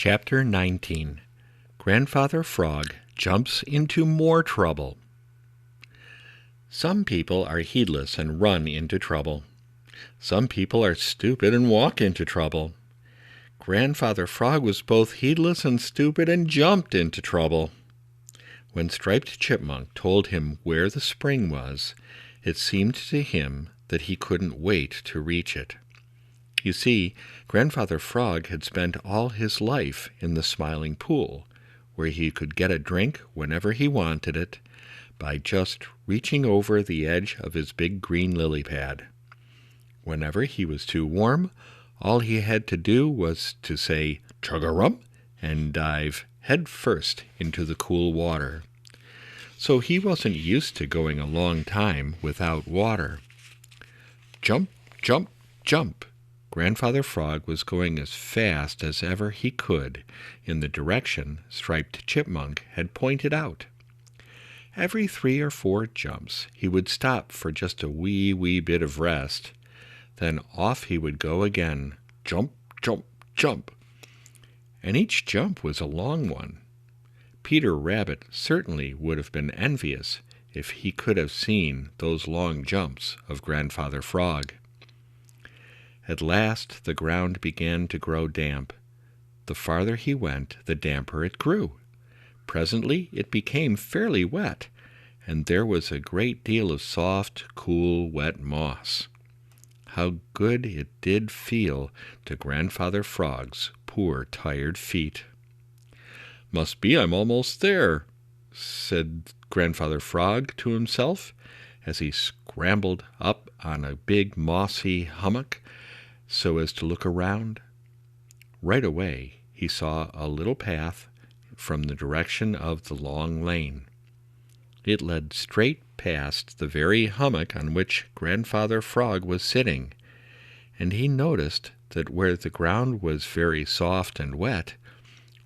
Chapter 19. Grandfather Frog Jumps into More Trouble. Some people are heedless and run into trouble. Some people are stupid and walk into trouble. Grandfather Frog was both heedless and stupid and jumped into trouble. When Striped Chipmunk told him where the spring was, it seemed to him that he couldn't wait to reach it. You see, Grandfather Frog had spent all his life in the Smiling Pool, where he could get a drink whenever he wanted it by just reaching over the edge of his big green lily pad. Whenever he was too warm, all he had to do was to say "chug-a-rum" and dive head first into the cool water. So he wasn't used to going a long time without water. Jump, jump, jump! Grandfather Frog was going as fast as ever he could in the direction Striped Chipmunk had pointed out. Every 3 or 4 jumps he would stop for just a wee bit of rest. Then off he would go again, jump, jump, jump. And each jump was a long one. Peter Rabbit certainly would have been envious if he could have seen those long jumps of Grandfather Frog. At last the ground began to grow damp. The farther he went, the damper it grew. Presently it became fairly wet, and there was a great deal of soft, cool, wet moss. How good it did feel to Grandfather Frog's poor, tired feet. "Must be I'm almost there," said Grandfather Frog to himself as he scrambled up on a big mossy hummock so as to look around. Right away he saw a little path from the direction of the long lane. It led straight past the very hummock on which Grandfather Frog was sitting, and he noticed that where the ground was very soft and wet,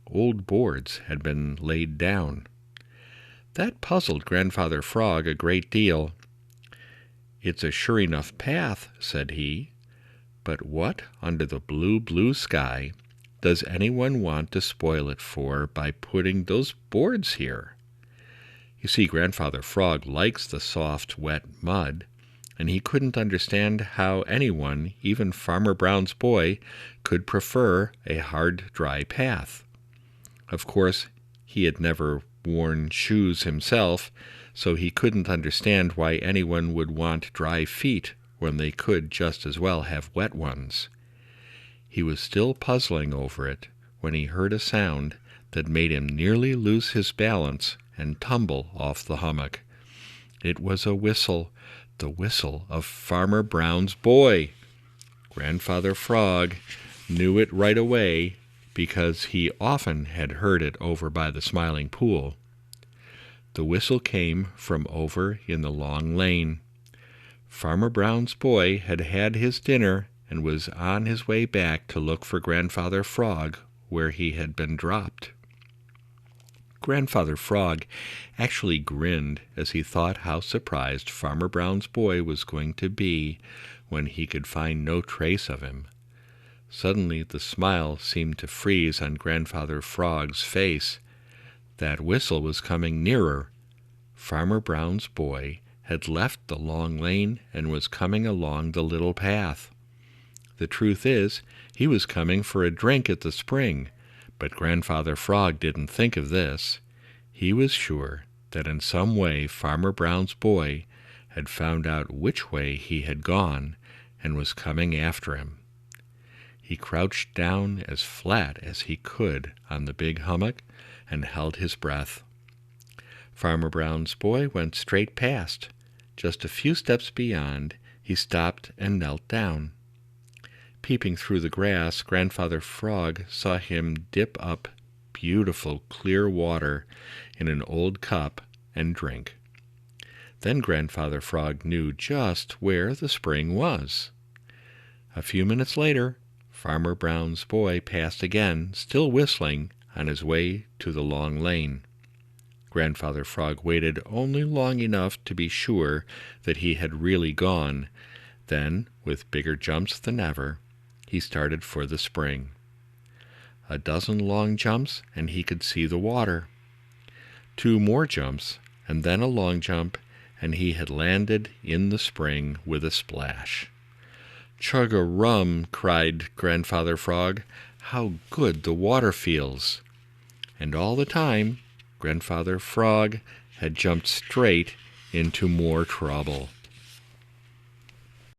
old boards had been laid down. That puzzled Grandfather Frog a great deal. "It's a sure enough path," said he. "But what under the blue sky does anyone want to spoil it for by putting those boards here?" You see, Grandfather Frog likes the soft, wet mud, and he couldn't understand how anyone, even Farmer Brown's boy, could prefer a hard, dry path. Of course, he had never worn shoes himself, so he couldn't understand why anyone would want dry feet when they could just as well have wet ones. He was still puzzling over it when he heard a sound that made him nearly lose his balance and tumble off the hummock. It was a whistle, the whistle of Farmer Brown's boy. Grandfather Frog knew it right away because he often had heard it over by the Smiling Pool. The whistle came from over in the long lane. Farmer Brown's boy had had his dinner and was on his way back to look for Grandfather Frog where he had been dropped. Grandfather Frog actually grinned as he thought how surprised Farmer Brown's boy was going to be when he could find no trace of him. Suddenly the smile seemed to freeze on Grandfather Frog's face. That whistle was coming nearer. Farmer Brown's boy had left the long lane and was coming along the little path. The truth is, he was coming for a drink at the spring, but Grandfather Frog didn't think of this. He was sure that in some way Farmer Brown's boy had found out which way he had gone and was coming after him. He crouched down as flat as he could on the big hummock and held his breath. Farmer Brown's boy went straight past. Just a few steps beyond, he stopped and knelt down. Peeping through the grass, Grandfather Frog saw him dip up beautiful, clear water in an old cup and drink. Then Grandfather Frog knew just where the spring was. A few minutes later, Farmer Brown's boy passed again, still whistling, on his way to the long lane. Grandfather Frog waited only long enough to be sure that he had really gone. Then, with bigger jumps than ever, he started for the spring. A dozen long jumps, and he could see the water. 2 more jumps, and then a long jump, and he had landed in the spring with a splash. "Chug-a-rum!" cried Grandfather Frog. "How good the water feels!" And all the time, Grandfather Frog had jumped straight into more trouble.